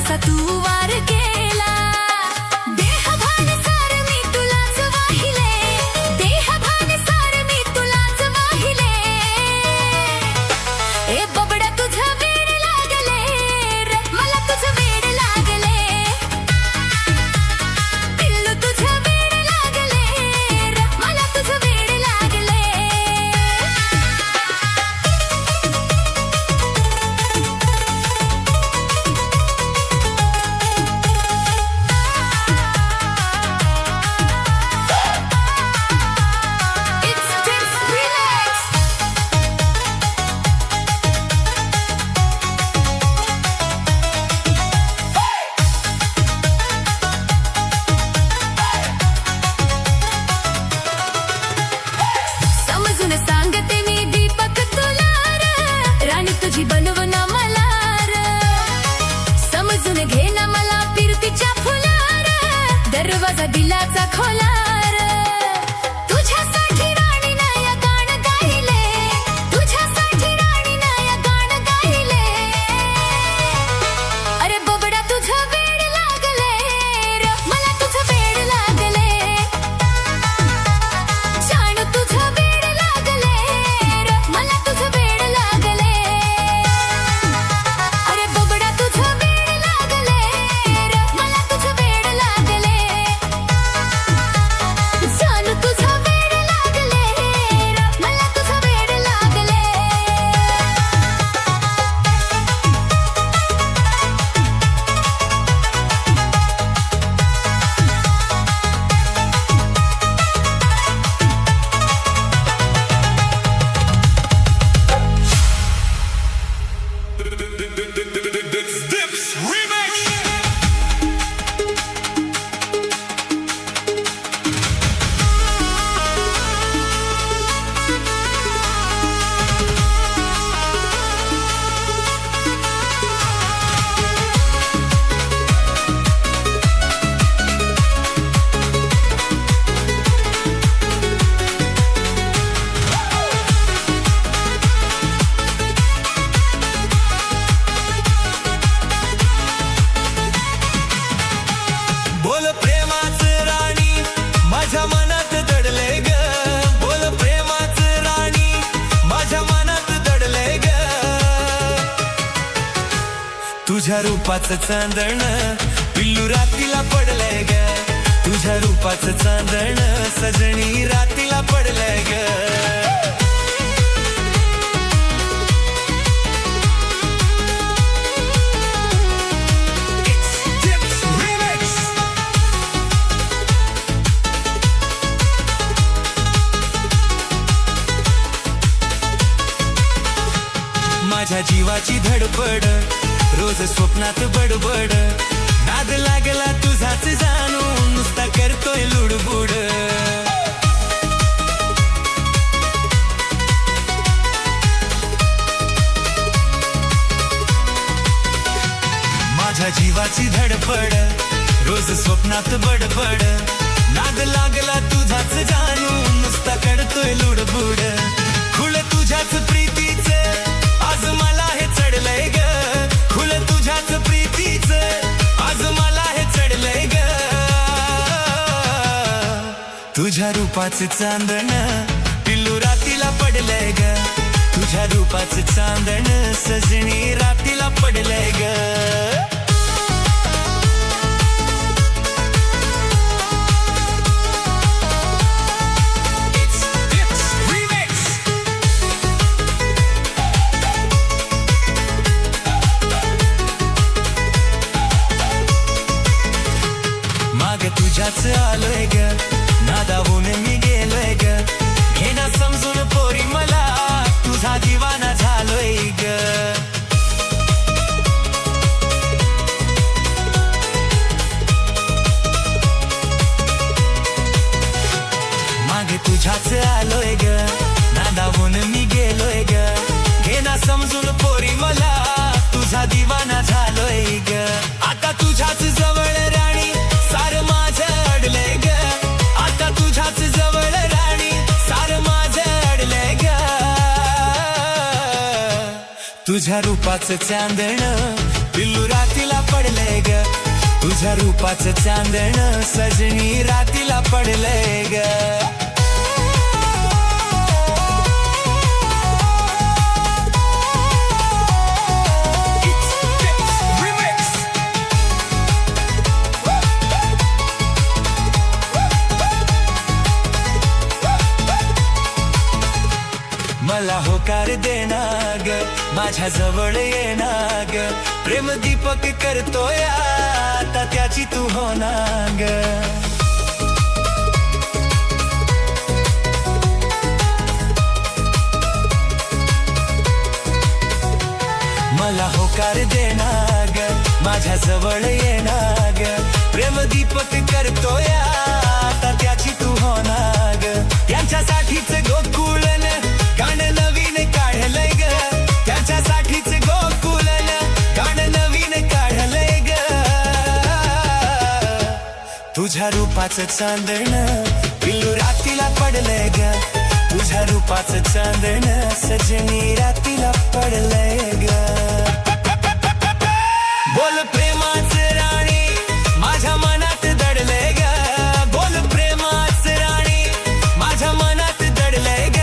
कसा तू वार केला देहभान सार मी तुलाच वाहिले देहभान सार मी तुलाच वाहिले ए बबड्या तुझं वेड लागले रे मला तुझं वेड लागले पिल्लू तुझं वेड लागले रे मला तुझं वेड लागले समजून सांगते मी दीपक तुला र राणी तुझी बनवना मला र समजून घे ना मला फिरतीच्या फुलार दरवाजा दिलाचा खोलार तुझ्यासाठी राणी नाया गाणं गाहिले तुझ्यासाठी राणी नाया गाणं गाहिले अरे बबड्या तुझं वेड लागले र मला तुझं वेड लागले जानू तुझं वेड लागले र मला तुझं वेड लागले अरे बबड्या तुझं वेड लागले र मला तुझं वेड लागले जानू तुझं वेड लागले र मला तुझं वेड लागले Dips Remix. बोल प्रेमाचं राणी माझ्या मनात दडले ग बोल प्रेमाचं राणी माझ्या मनात दडले ग तुझ्या रूपाचं चांदण पिल्लू रातीला पडलंय ग तुझ्या रूपाचं चांदण सजणी रातीला पडलंय ग माझ्या जीवाची धडपड रोज स्वप्नात बडबड नाद लागला तुझाच जाणून नुसता करतोय लुडबुड माझ्या जीवाची धडपड रोज स्वप्नात बडबड नाद लागला तुझाच जाणून नुसता करतोय लुडबुड खुळ तुझ्याच प्रीतीच आज मला हे चढलंय ग खुल तुझ्याच प्रीतीच आज मला हे चढलंय ग तुझ्या रूपाचं चांदण पिल्लू रातीला पडलंय ग तुझ्या रूपाचं चांदण सजणी रातीला पडलंय ग तुझ्याच आलोय ग नादावून मी गेलोय ग घेणा समजून पोरी मला तुझा दिवाना झालोय ग मागे तुझ्याच आलोय ग नादावून मी गेलोय ग घेणा समजून पोरी मला तुझा दिवाना झालोय ग आता तुझ्याच जवळ राणी सार माझं अडलंय ग आता तुझ्याच जवळ राणी सार माझं अडलंय ग तुझ्या रूपाचं चांदण पिल्लू रातीला रातीला पडलंय ग तुझ्या रूपाचं चांदण सजनी रातीला पडलंय ग मला होकार देना ग माझ्या जवळ येना ग प्रेम दीपक करतोय आता त्याची तू होना ग मला होकार देना ग माझ्या जवळ येना ग प्रेम दीपक करतोय आता त्याची तू होना ग त्यांच्यासाठीच गोकुळन गाणं नवीन काढलंय ग त्याच्यासाठीच गोकुळन गाणं नवीन काढलंय ग तुझ्या रूपाचं चांदण पिल्लू रातीला पडलंय ग तुझ्या रूपाचं चांदण सजनी रातीला पडलंय ग बोल प्रेमाचं राणी माझ्या मनात दडलंय ग बोल प्रेमाचं राणी माझ्या मनात दडलंय ग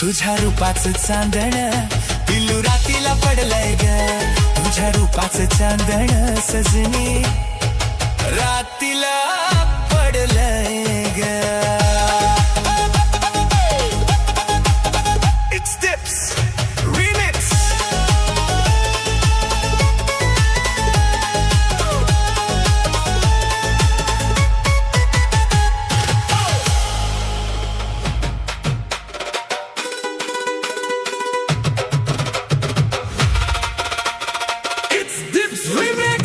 तुझ्या रूपाचं चांदण पिल्लू रातीला पडलंय ग तुझ्या रूपाचं चांदण सजनी रातीला पडलंय ग It's Dips Remix It's Dips Remix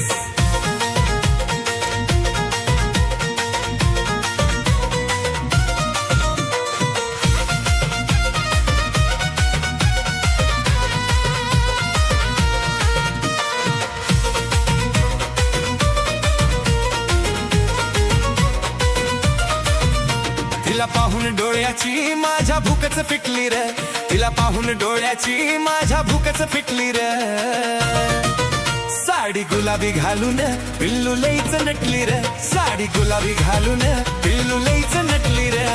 तिला पाहून डोळ्याची माझ्या भूकच फिटली र तिला पाहून डोळ्याची माझ्या भूकच फिटली र साडी गुलाबी घालून पिल्लू लईच नटली र साडी गुलाबी घालून पिल्लू लईच नटली र